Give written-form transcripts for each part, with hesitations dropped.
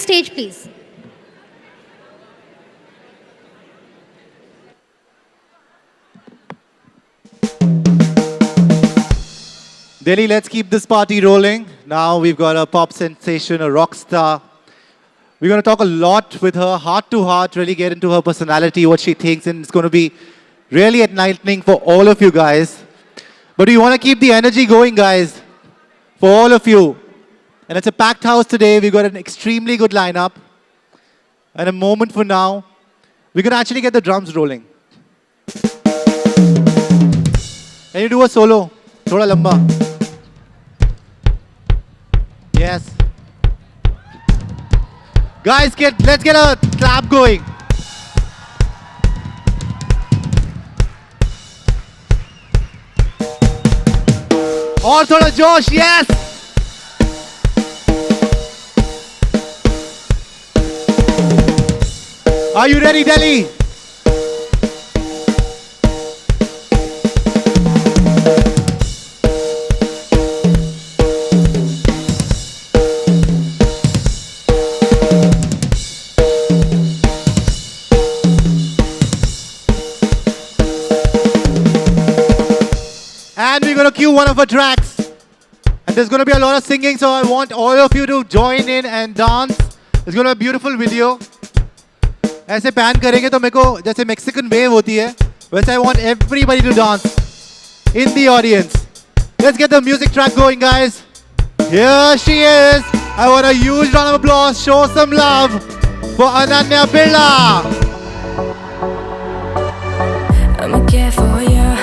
stage, please. Delhi, let's keep this party rolling. Now we've got a pop sensation, a rock star. We're going to talk a lot with her, heart to heart, really get into her personality, what she thinks, and it's going to be really enlightening for all of you guys. But we want to keep the energy going, guys, for all of you. And it's a packed house today. We've got an extremely good lineup. And a moment for now, we're going to actually get the drums rolling. Can you do a solo? Thoda lamba. Yes. Guys, let's get a clap going. Or thoda josh, yes. Are you ready, Delhi? And we're going to cue one of our tracks. And there's going to be a lot of singing, so I want all of you to join in and dance. It's going to be a beautiful video. ऐसे pan करेंगे तो मेरे को जैसे Mexican wave होती है वैसे I want everybody to dance in the audience. Let's get the music track going, guys. Here she is. I want a huge round of applause. Show some love for Ananya Birla. I'ma care for ya.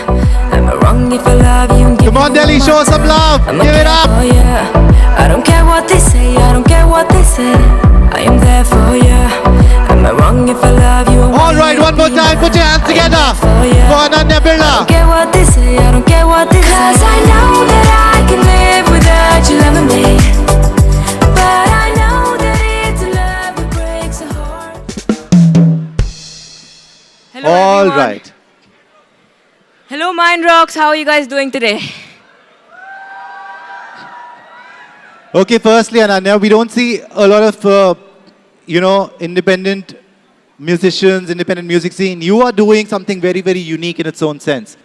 Am I wrong if I love you? Come on, Delhi, show some love. Give it up. I don't care what they say. I don't care what they say. I am there for ya. Am I wrong if I love you? All right, one more time. Put your hands together for Ananya Birla. I don't care what they say. I don't care what they say. 'Cause I know that I can live without you loving me. But I know that it's a love that breaks a heart. Hello, All everyone. right. Hello, Mind Rocks. How are you guys doing today? Okay, firstly, Ananya, we don't see a lot of, independent musicians, independent music scene. You are doing something very, very unique in its own sense.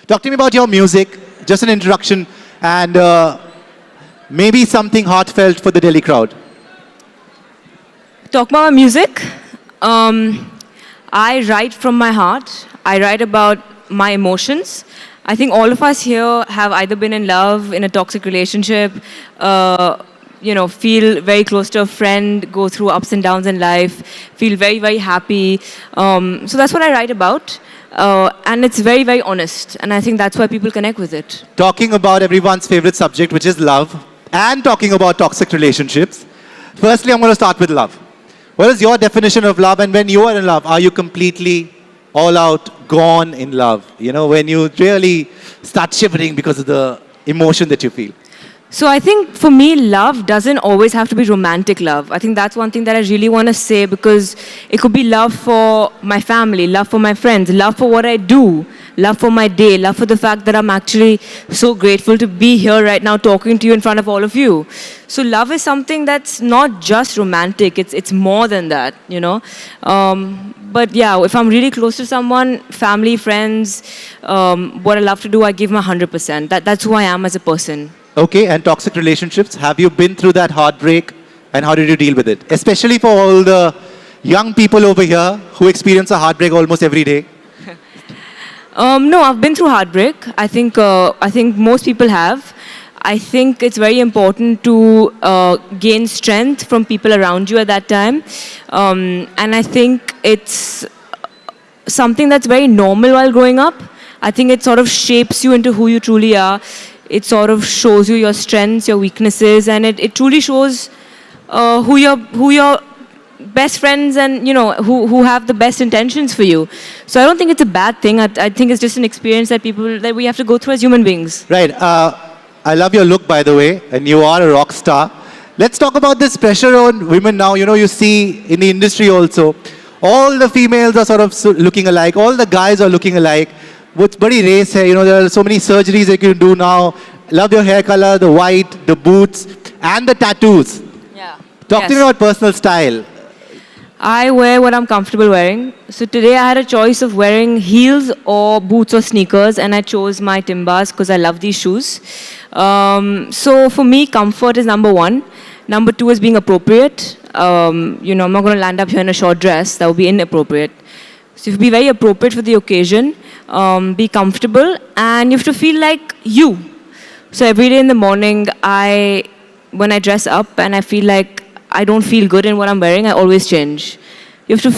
Talk to me about your music, just an introduction, and maybe something heartfelt for the Delhi crowd. Talk about my music. I write from my heart. I write about my emotions. I think all of us here have either been in love, in a toxic relationship, feel very close to a friend, go through ups and downs in life, feel very, very happy. So that's what I write about. And it's very, very honest. And I think that's why people connect with it. Talking about everyone's favorite subject, which is love, and talking about toxic relationships. Firstly, I'm going to start with love. What is your definition of love? And when you are in love, are you completely all out, gone in love? When you really start shivering because of the emotion that you feel. So I think for me, love doesn't always have to be romantic love. I think that's one thing that I really want to say, because it could be love for my family, love for my friends, love for what I do, love for my day, love for the fact that I'm actually so grateful to be here right now talking to you in front of all of you. So love is something that's not just romantic, it's more than that, But yeah, if I'm really close to someone, family, friends, what I love to do, I give my 100%. That's who I am as a person. Okay, and toxic relationships, have you been through that heartbreak and how did you deal with it? Especially for all the young people over here who experience a heartbreak almost every day. No, I've been through heartbreak. I think most people have. I think it's very important to gain strength from people around you at that time. And I think it's something that's very normal while growing up. I think it sort of shapes you into who you truly are. It sort of shows you your strengths, your weaknesses, and it truly shows who your best friends and who have the best intentions for you. So I don't think it's a bad thing. I think it's just an experience that we have to go through as human beings. Right. I love your look, by the way, and you are a rock star. Let's talk about this pressure on women now. You see in the industry also, all the females are sort of looking alike. All the guys are looking alike. What's badi race hai, there are so many surgeries that you can do now. Love your hair color, the white, the boots, and the tattoos. Yeah. Talk to me Yes. about personal style. I wear what I'm comfortable wearing. So today I had a choice of wearing heels or boots or sneakers, and I chose my Timbas because I love these shoes. So for me, comfort is number one. Number two is being appropriate. I'm not going to land up here in a short dress. That would be inappropriate. So you have to be very appropriate for the occasion, be comfortable, and you have to feel like you. So every day in the morning, when I dress up and I feel like I don't feel good in what I'm wearing, I always change. You have to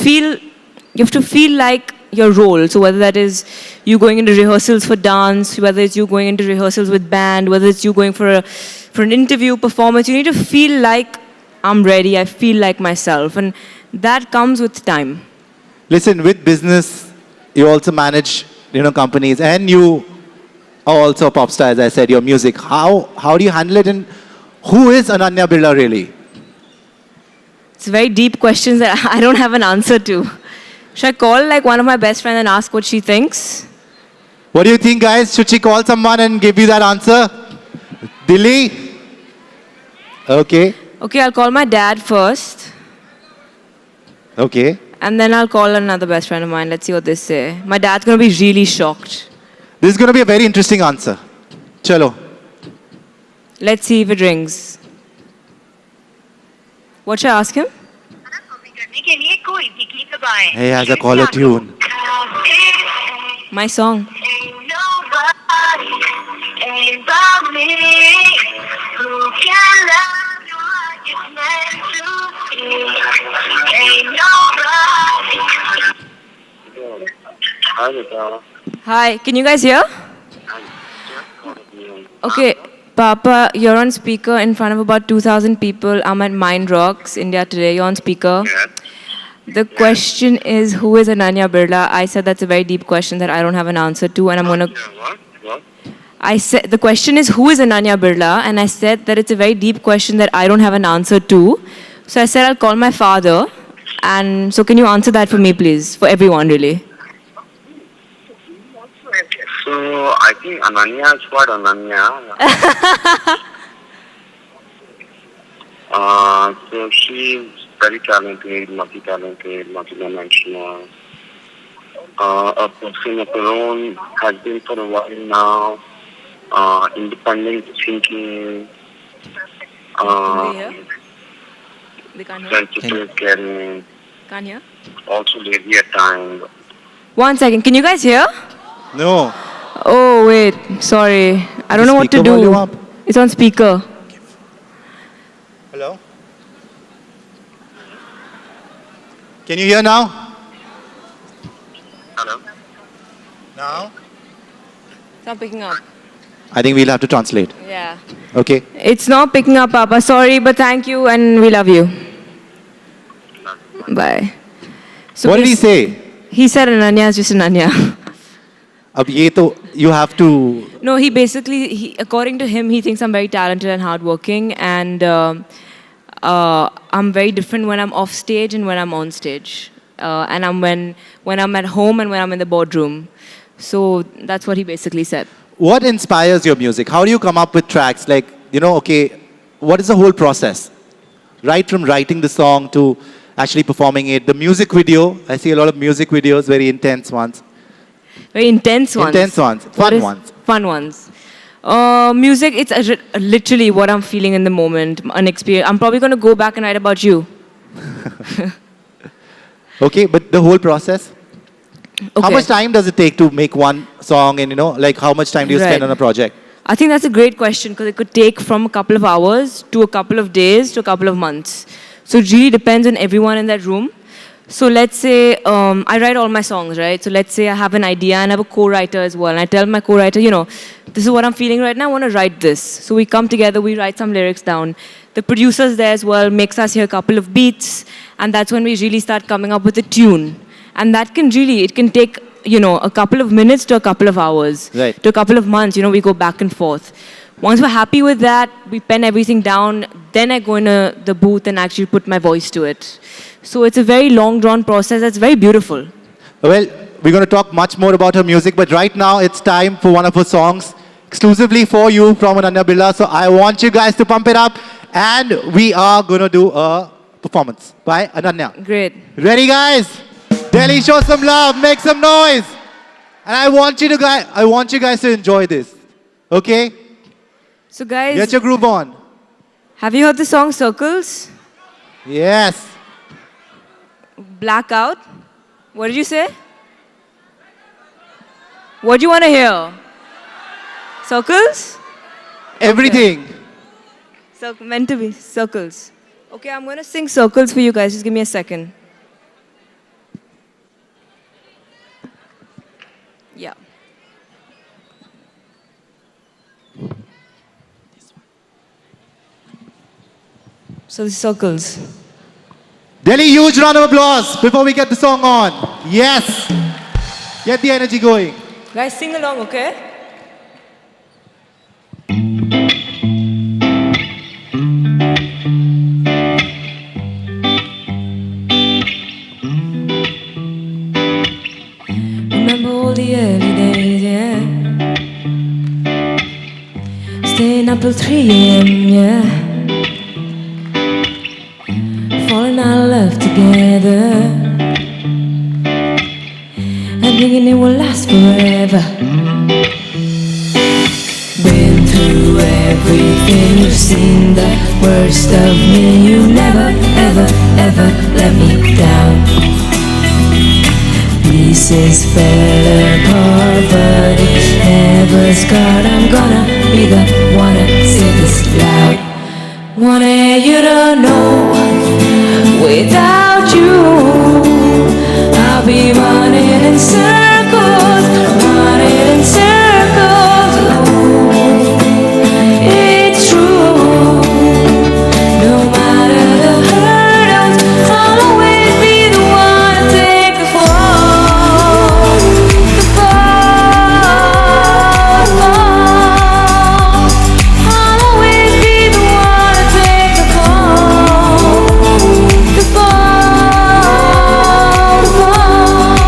feel like your role. So whether that is you going into rehearsals for dance, whether it's you going into rehearsals with band, whether it's you going for an interview, performance, you need to feel like I'm ready. I feel like myself, and that comes with time. Listen, with business, you also manage, companies, and you are also a pop star, as I said, your music. How do you handle it, and who is Ananya Birla really? It's very deep questions that I don't have an answer to. Should I call like one of my best friends and ask what she thinks? What do you think, guys? Should she call someone and give you that answer? Dilly? Okay. Okay, I'll call my dad first, Okay. and then I'll call another best friend of mine. Let's see what they say. My dad's gonna be really shocked. This is going to be a very interesting answer. Chalo. Let's see if it rings. What should I ask him? He has a caller tune. My song. Hi, can you guys hear? Okay, Papa, you're on speaker in front of about 2,000 people. I'm at Mind Rocks, India Today. You're on speaker. The question is, who is Ananya Birla? I said that's a very deep question that I don't have an answer to, and I'm gonna. What? I said the question is, who is Ananya Birla? And I said that it's a very deep question that I don't have an answer to. So I said I'll call my father, and so can you answer that for me, please, for everyone, really? So I think Ananya is what Ananya. So she's very talented, multi-talented, multi-dimensional. A person of her own, has been for a while now. Independent thinking. Can they hear? They can't hear. Sensitive, caring. Can't hear. Also lazy at times. 1 second. Can you guys hear? No. Oh wait, sorry. I don't know what to Speaker volume do. up. It's on speaker. Hello? Can you hear now? Hello? Now? It's not picking up. I think we'll have to translate. Yeah. Okay. It's not picking up, Papa. Sorry, but thank you and we love you. Bye. So What did he say? He said Ananya is just Ananya. Ab ye to, you have to. No, he basically, according to him, he thinks I'm very talented and hardworking, and I'm very different when I'm off stage and when I'm on stage, and when I'm at home and when I'm in the boardroom. So that's what he basically said. What inspires your music? How do you come up with tracks? Like, okay, what is the whole process? Right from writing the song to actually performing it. The music video, I see a lot of music videos, very intense ones. Very intense ones. Intense ones, fun ones. Fun ones. Music, it's literally what I'm feeling in the moment, an experience. I'm probably going to go back and write about you. Okay, but the whole process? Okay. How much time does it take to make one song, and like how much time do you spend Right. on a project? I think that's a great question because it could take from a couple of hours to a couple of days to a couple of months. So it really depends on everyone in that room. So let's say I write all my songs, right? So let's say I have an idea and I have a co-writer as well. And I tell my co-writer, this is what I'm feeling right now. I want to write this. So we come together, we write some lyrics down. The producer's there as well, makes us hear a couple of beats. And that's when we really start coming up with a tune. And that can really, it can take, a couple of minutes to a couple of hours. Right. To a couple of months, we go back and forth. Once we're happy with that, we pen everything down. Then I go into the booth and actually put my voice to it. So it's a very long drawn process that's very beautiful. Well, we're going to talk much more about her music, but right now it's time for one of her songs exclusively for you from Ananya Birla. So I want you guys to pump it up, and we are going to do a performance by Ananya. Great. Ready, guys? Delhi, show some love, make some noise. And I want you guys to enjoy this. Okay? So guys, Get your groove on. have you heard the song Circles? Yes. Blackout. What did you say? What do you want to hear? Circles? Everything. Meant to be circles. Okay, I'm going to sing circles for you guys. Just give me a second. Yeah. So the circles. Delhi, huge round of applause before we get the song on. Yes. Get the energy going. Guys, sing along, okay? Remember all the early days, yeah. Staying up till 3 a.m., yeah. Falling out of love together and thinking it will last forever. Been through everything, you've seen the worst of me. You never, ever, ever let me down. Pieces fell apart, but it never scarred. I'm gonna be the one to say this loud. Wanted you to know, without you, I'll be running in circles, running in circles. It's true, no matter the hurdles, I'll always be the one to take the fall, the fall. I'll always be the one to take the fall, the fall, the fall.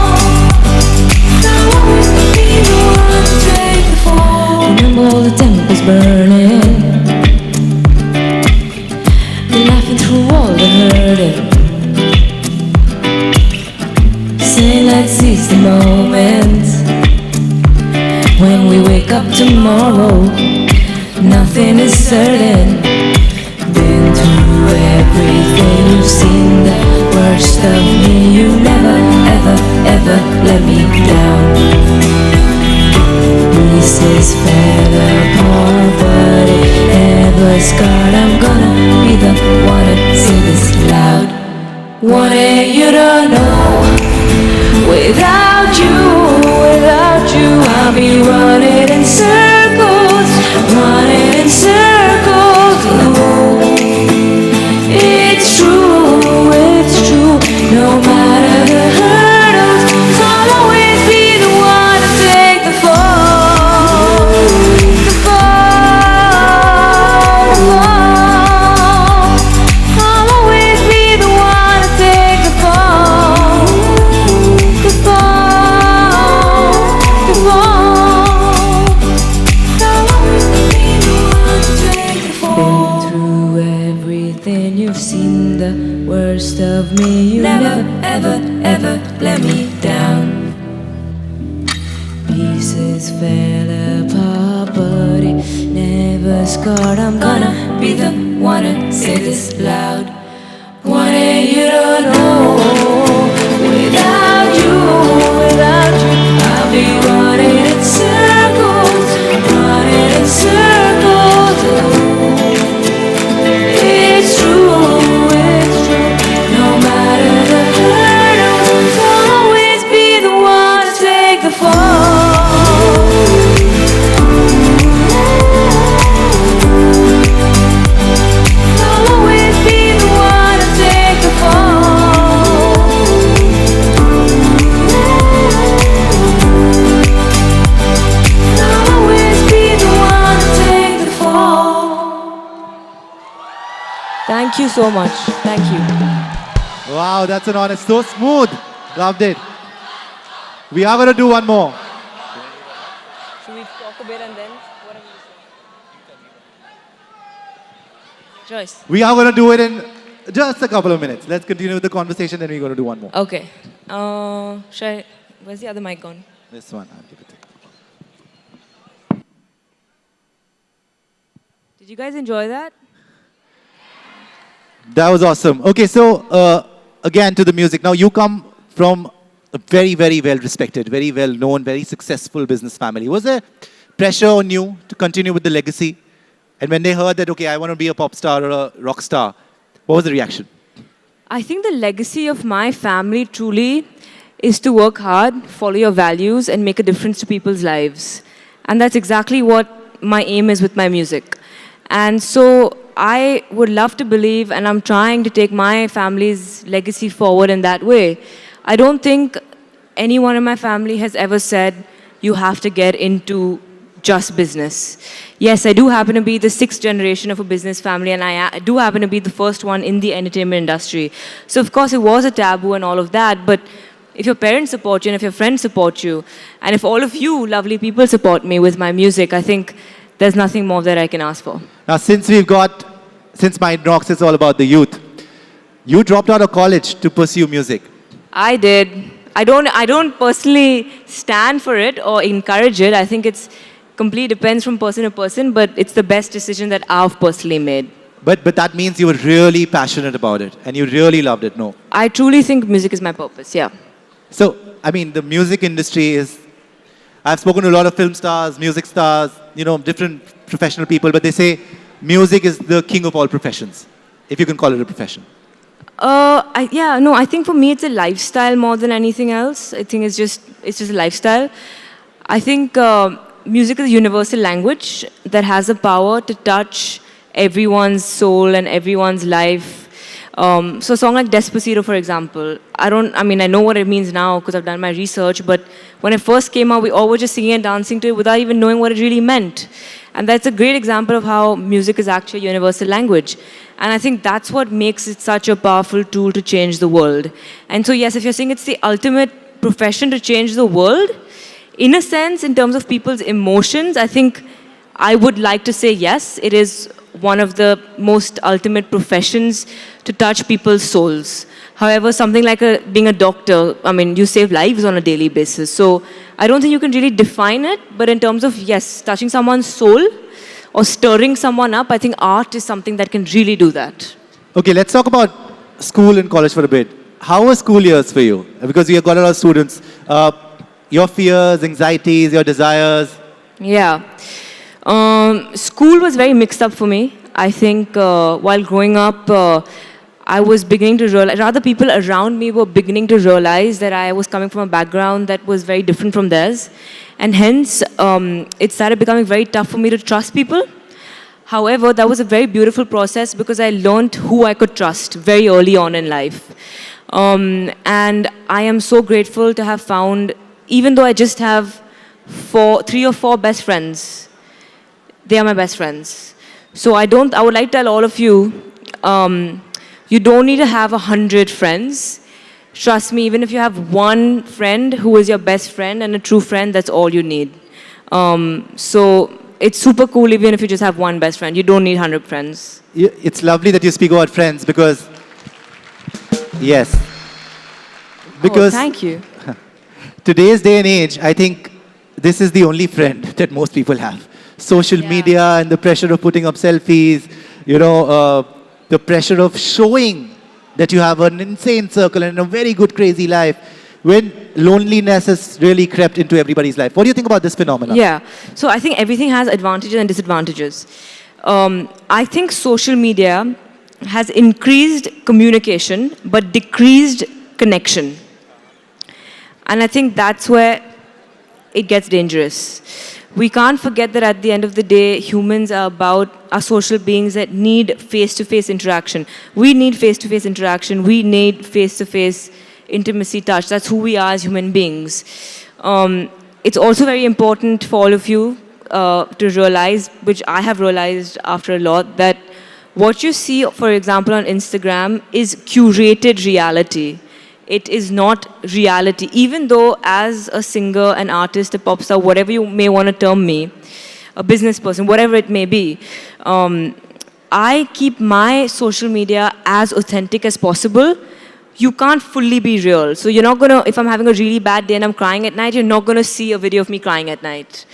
I'll always be the one to take the fall. Remember all the tempers burning, the laughing through all the hurting. Saying let's seize the moment. When we wake up tomorrow, nothing is certain. Been through everything, you've seen the worst of me. You never, ever, ever let me down. Pieces fell apart, but it never scarred. I'm gonna be the one to say this loud. Wanted you to know, without you, I'll be running in circles, running in circles. It's true, no matter the hurdles, I'll always be the one to take the fall, the fall, the fall. I'll always be the one to take the fall, the fall, the fall. I'll always be the one to take the fall. Been through everything, you've seen the worst of me. You never, ever, ever let me down. Pieces fell apart, but it never scarred. I'm gonna be the one to say this loud. Wanted you to know, without you, I'll be running in circles, running in circles. It's true, no matter the hurdles, I'll always be the one to take the fall. I'll always be the one to take the fall. I'll always be the one to take the fall. Thank you so much. Thank you. Wow, that's an honest. So smooth. Loved it. We are going to do one more. Should we talk a bit and then whatever you say? Joyce. We are going to do it in Just a couple of minutes. Let's continue with the conversation, then we're going to do one more. Okay. Where's the other mic on? This one, I'll give it to you. Did you guys enjoy that? That was awesome. Okay, so again to the music. Now you come from a very, very well respected, very well known, very successful business family. Was there pressure on you to continue with the legacy? And when they heard that, okay, I want to be a pop star or a rock star, what was the reaction? I think the legacy of my family truly is to work hard, follow your values, and make a difference to people's lives. And that's exactly what my aim is with my music. And so I would love to believe, and I'm trying to take my family's legacy forward in that way. I don't think anyone in my family has ever said, you have to get into just business. Yes, I do happen to be the 6th generation of a business family, and I do happen to be the first one in the entertainment industry. So of course it was a taboo and all of that, but if your parents support you and if your friends support you, and if all of you lovely people support me with my music, I think there's nothing more that I can ask for. Now, since Mind Rocks is all about the youth, you dropped out of college to pursue music. I did. I don't personally stand for it or encourage it. I think it's completely depends from person to person, but it's the best decision that I've personally made. But that means you were really passionate about it and you really loved it, no? I truly think music is my purpose, yeah. So, I mean, the music industry is... I've spoken to a lot of film stars, music stars, different professional people, but they say music is the king of all professions, if you can call it a profession. I think for me it's a lifestyle more than anything else. I think it's just a lifestyle. I think music is a universal language that has the power to touch everyone's soul and everyone's life. So a song like Despacito, for example, I know what it means now because I've done my research, but when it first came out, we all were just singing and dancing to it without even knowing what it really meant. And that's a great example of how music is actually a universal language. And I think that's what makes it such a powerful tool to change the world. And so yes, if you're saying it's the ultimate profession to change the world, in a sense, in terms of people's emotions, I think I would like to say yes, it is one of the most ultimate professions to touch people's souls. However, something like being a doctor, you save lives on a daily basis. So I don't think you can really define it, but in terms of, yes, touching someone's soul or stirring someone up, I think art is something that can really do that. Okay, let's talk about school and college for a bit. How were school years for you? Because you got a lot of students. Your fears, anxieties, your desires. Yeah. School was very mixed up for me. I think while growing up, I was beginning to realize, rather people around me were beginning to realize that I was coming from a background that was very different from theirs. And hence, it started becoming very tough for me to trust people. However, that was a very beautiful process because I learned who I could trust very early on in life. And I am so grateful to have found, even though I just have 3 or 4 best friends, they are my best friends. So I would like to tell all of you, you don't need to have 100 friends. Trust me, even if you have one friend who is your best friend and a true friend, that's all you need. So it's super cool even if you just have one best friend. You don't need 100 friends. It's lovely that you speak about friends because, yes. Because thank you. Today's day and age, I think this is the only friend that most people have. Social media and the pressure of putting up selfies, the pressure of showing that you have an insane circle and a very good, crazy life, when loneliness has really crept into everybody's life. What do you think about this phenomenon? Yeah. So I think everything has advantages and disadvantages. I think social media has increased communication but decreased connection. And I think that's where it gets dangerous. We can't forget that at the end of the day, humans are social beings that need face-to-face interaction. We need face-to-face interaction. We need face-to-face intimacy, touch. That's who we are as human beings. It's also very important for all of you to realize, which I have realized after a lot, that what you see, for example, on Instagram is curated reality. It is not reality. Even though as a singer, an artist, a pop star, whatever you may want to term me, a business person, whatever it may be, I keep my social media as authentic as possible. You can't fully be real. So you're not gonna, if I'm having a really bad day and I'm crying at night, you're not gonna see a video of me crying at night.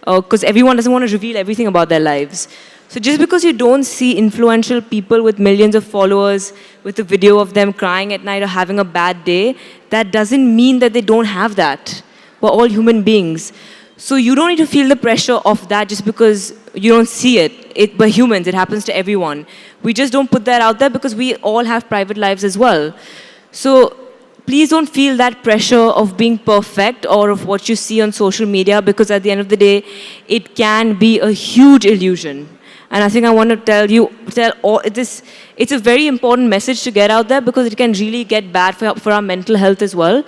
Because everyone doesn't want to reveal everything about their lives. So just because you don't see influential people with millions of followers with a video of them crying at night or having a bad day, that doesn't mean that they don't have that. We're all human beings. So you don't need to feel the pressure of that just because you don't see it. We're humans, it happens to everyone. We just don't put that out there because we all have private lives as well. So please don't feel that pressure of being perfect or of what you see on social media, because at the end of the day, it can be a huge illusion. And I think I want to tell all this. It's a very important message to get out there because it can really get bad for our mental health as well.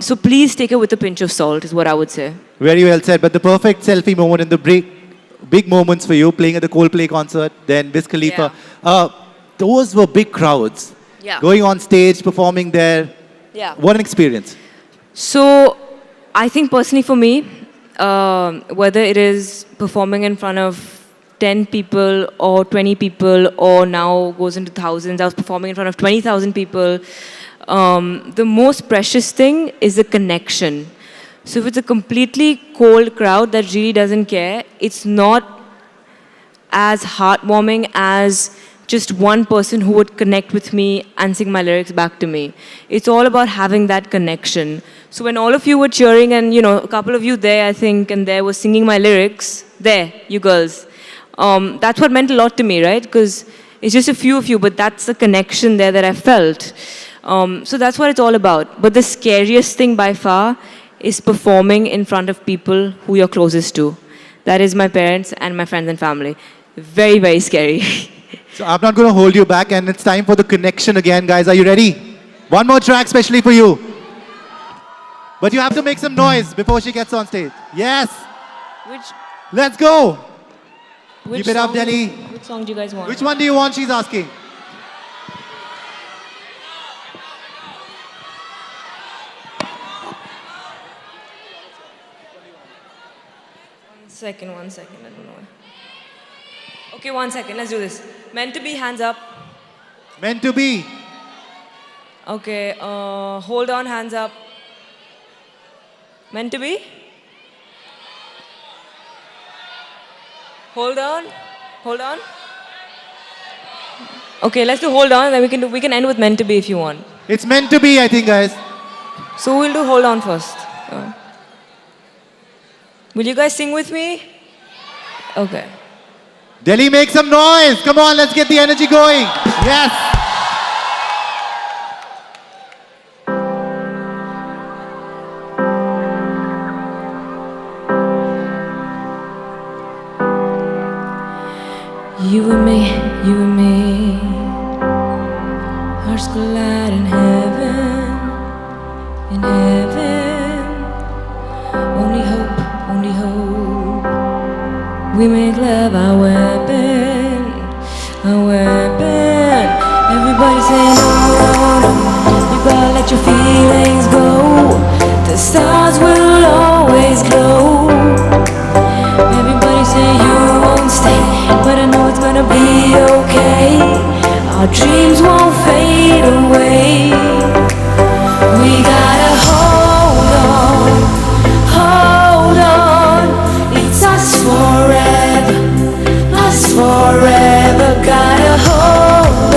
So please take it with a pinch of salt, is what I would say. Very well said. But the perfect selfie moment in the big moments for you, playing at the Coldplay concert, then Wiz Khalifa. Those were big crowds. Yeah. Going on stage, performing there. Yeah. What an experience. So I think personally for me, whether it is performing in front of 10 people or 20 people or now goes into thousands. I was performing in front of 20,000 people. The most precious thing is the connection. So if it's a completely cold crowd that really doesn't care, it's not as heartwarming as just one person who would connect with me and sing my lyrics back to me. It's all about having that connection. So when all of you were cheering and, you know, a couple of you there, I think, and there was singing my lyrics, there, you girls. That's what meant a lot to me, right? Because it's just a few of you, but that's the connection there that I felt. So that's what it's all about. But the scariest thing by far is performing in front of people who you're closest to. That is my parents and my friends and family. Very, very scary. So I'm not going to hold you back, and it's time for the connection again, guys. Are you ready? One more track especially for you. But you have to make some noise before she gets on stage. Yes. Let's go. Keep it up, Delhi. Which song do you guys want? Which one do you want, she's asking? One second, I don't know. Okay, 1 second, let's do this. Meant to be, hands up. Meant to be. Okay, hold on, hands up. Meant to be? Hold on. Hold on. Okay, let's do hold on, then we can end with meant to be if you want. It's meant to be, I think, guys. So we'll do hold on first. Will you guys sing with me? Okay. Delhi, make some noise. Come on, let's get the energy going. Yes. You and me, hearts collide in heaven, in heaven. Only hope, we make love our weapon, our weapon. Everybody say no, no, no, you gotta let your feelings go. The stars will always glow. Everybody say you won't stay, but I know it's gonna be okay. Our dreams won't fade away. We gotta hold on. It's us forever. Gotta hold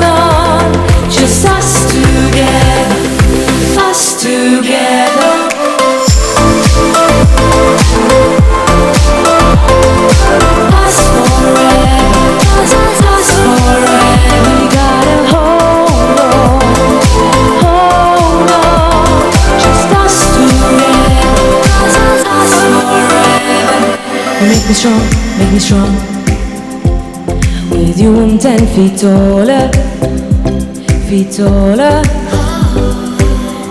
on. Just us together. Make me strong. With you I'm 10 feet taller.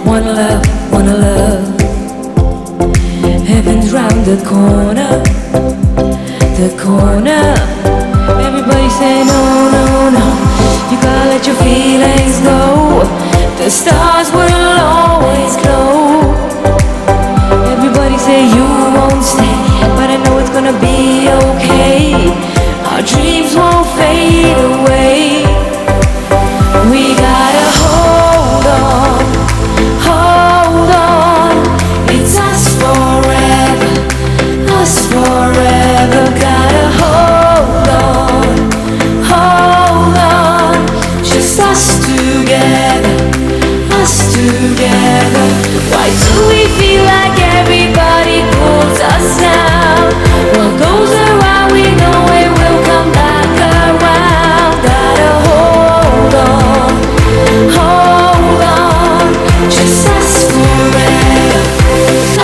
Wanna love. Heaven's round the corner. Everybody say no, no, no. You gotta let your feelings go. The stars will always glow. Everybody say you won't stay, but I know it's gonna be okay. gotta hold on, hold on. It's us forever, us forever. Gotta hold on, just us together, us together. Why do we feel like everybody pulls us down? What goes around, we know it will come back around. Gotta hold on, just us forever,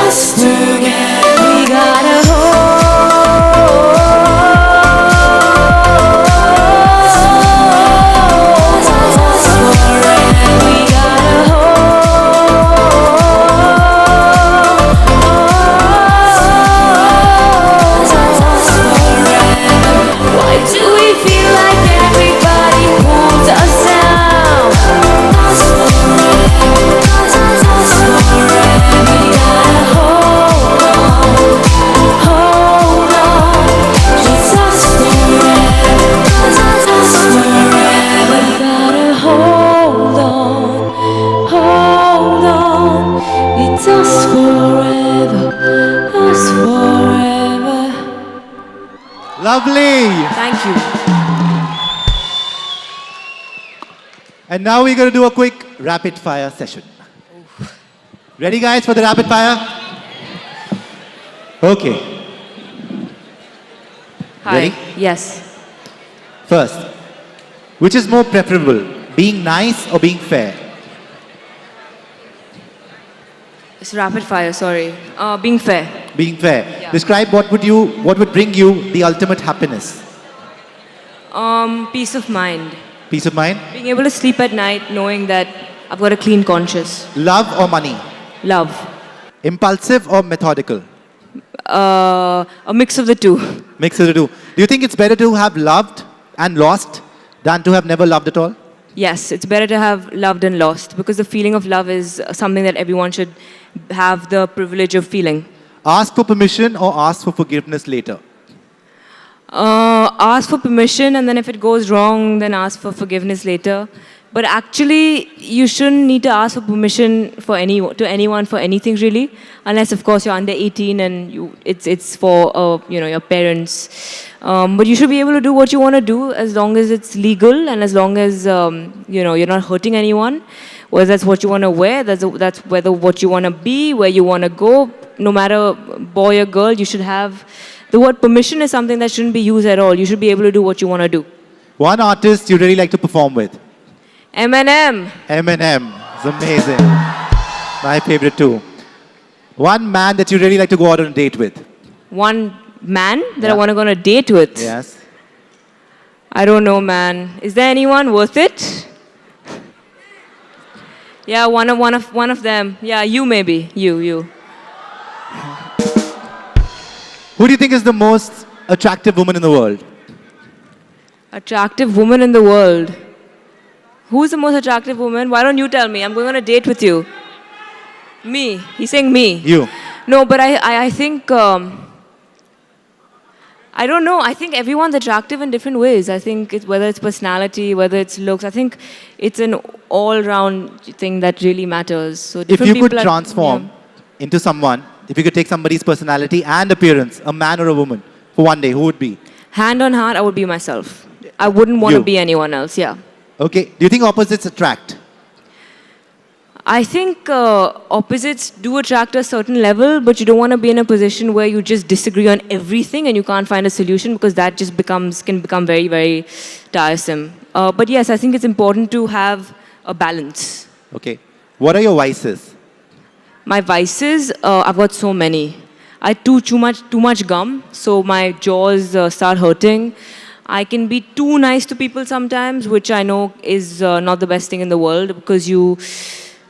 us together. We gotta why do we feel like everybody pulls us down? Us forever. We gotta hold on, just us forever, us forever. We gotta hold on, it's us forever, us forever. Lovely. Thank you. And now we're going to do a quick rapid fire session. Ready, guys, for the rapid fire? Okay. Hi. Ready? Yes. First, which is more preferable, being nice or being fair? It's rapid fire, sorry. Being fair. Being fair. Yeah. Describe what would bring you the ultimate happiness? Peace of mind. Peace of mind? Being able to sleep at night knowing that I've got a clean conscience. Love or money? Love. Impulsive or methodical? A mix of the two. Mix of the two. Do you think it's better to have loved and lost than to have never loved at all? Yes, it's better to have loved and lost because the feeling of love is something that everyone should have the privilege of feeling. Ask for permission or ask for forgiveness later? Ask for permission, and then if it goes wrong, then ask for forgiveness later. But actually, you shouldn't need to ask for permission to anyone for anything really, unless of course you're under 18 and it's for your parents. But you should be able to do what you want to do as long as it's legal and as long as you're not hurting anyone. Whether that's what you want to wear, that's whether what you want to be, where you want to go. No matter boy or girl, you should have. The word permission is something that shouldn't be used at all. You should be able to do what you want to do. One artist you really like to perform with? Eminem. Eminem. It's amazing. My favorite too. One man that you really like to go out on a date with? One man that Yeah. I want to go on a date with. Yes. I don't know, man. Is there anyone worth it? Yeah, one of them. Yeah, you maybe. You. Who do you think is the most attractive woman in the world? Attractive woman in the world. Who's the most attractive woman? Why don't you tell me? I'm going on a date with you. Me. He's saying me. You. No, but I think, I don't know. I think everyone's attractive in different ways. I think whether it's personality, whether it's looks, I think it's an all-round thing that really matters. So If different you people could transform into someone, if you could take somebody's personality and appearance, a man or a woman, for one day, who would be? Hand on heart, I would be myself. I wouldn't want to You. be anyone else, yeah. Okay. Do you think opposites attract? I think opposites do attract a certain level, but you don't want to be in a position where you just disagree on everything and you can't find a solution because that just can become very, very tiresome. But yes, I think it's important to have a balance. Okay. What are your vices? My vices, I've got so many. I chew too much gum, so my jaws start hurting. I can be too nice to people sometimes, which I know is not the best thing in the world because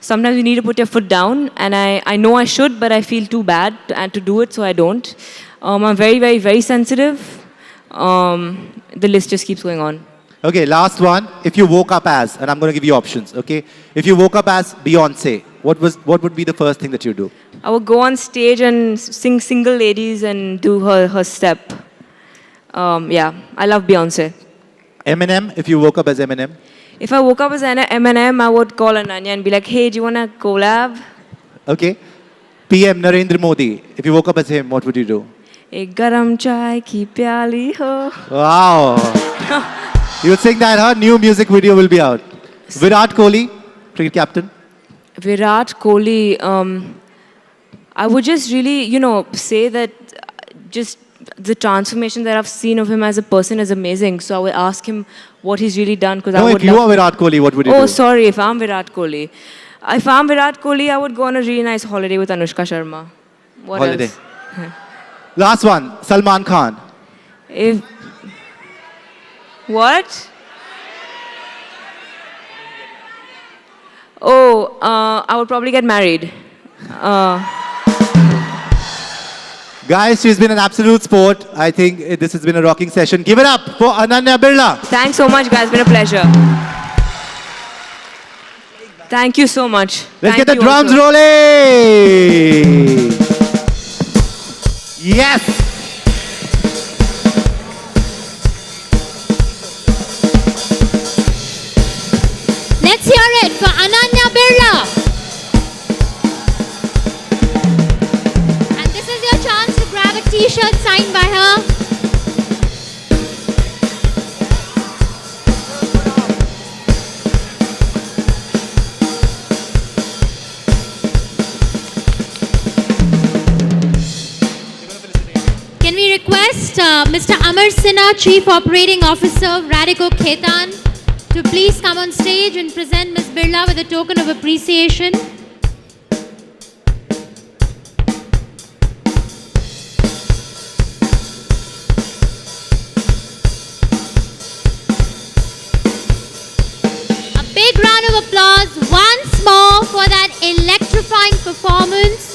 sometimes you need to put your foot down, and I know I should, but I feel too bad to do it, so I don't. I'm very, very, very sensitive. The list just keeps going on. Okay, last one. If you woke up as, and I'm going to give you options, okay? If you woke up as Beyonce, what would be the first thing that you do? I would go on stage and sing Single Ladies and do her step. Yeah, I love Beyonce. Eminem, if you woke up as Eminem? If I woke up as an Eminem, I would call Ananya and be like, hey, do you want to collab? Okay. PM Narendra Modi. If you woke up as him, what would you do? Ek garam chai ki pyali ho. Wow. You would sing that, huh? New music video will be out. Virat Kohli, cricket captain. Virat Kohli, I would just really, say that just the transformation that I've seen of him as a person is amazing. So I would ask him what he's really done. Because No, if you are Virat Kohli, what would you do? Oh, sorry, if I'm Virat Kohli. If I'm Virat Kohli, I would go on a really nice holiday with Anushka Sharma. What Holiday. else? Last one, Salman Khan. If... What? Oh, I would probably get married. Guys, she's been an absolute sport. I think this has been a rocking session. Give it up for Ananya Birla. Thanks so much, guys. It's been a pleasure. Thank you so much. Let's Thank get the you drums also. rolling. Yes. Let's hear it for Ananya Birla. And this is your chance to grab a t-shirt signed by her. Can we request Mr. Amar Sinha, Chief Operating Officer, Radico Khetan, to please come on stage and present Ms. Birla with a token of appreciation. A big round of applause once more for that electrifying performance.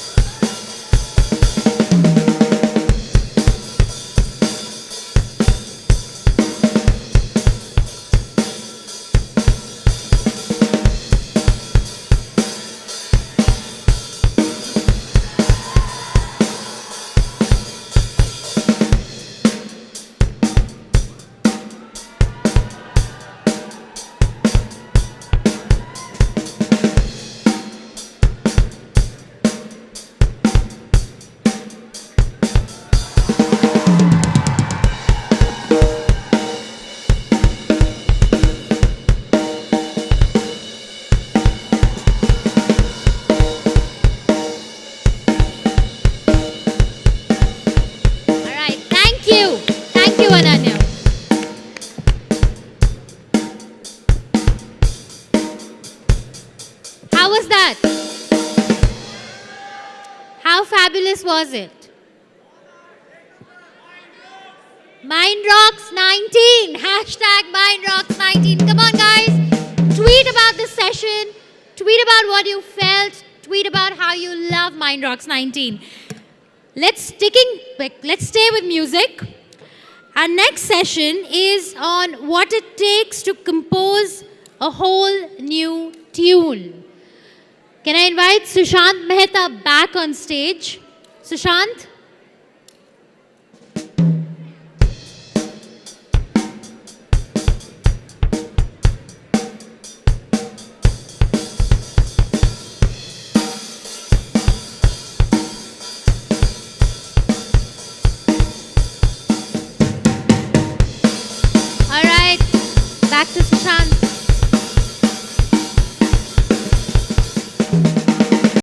How was that? How fabulous was it? MindRocks19. Hashtag MindRocks19. Come on, guys. Tweet about the session. Tweet about what you felt. Tweet about how you love MindRocks19. Let's stay with music. Our next session is on what it takes to compose a whole new tune. Can I invite Sushant Mehta back on stage? Sushant?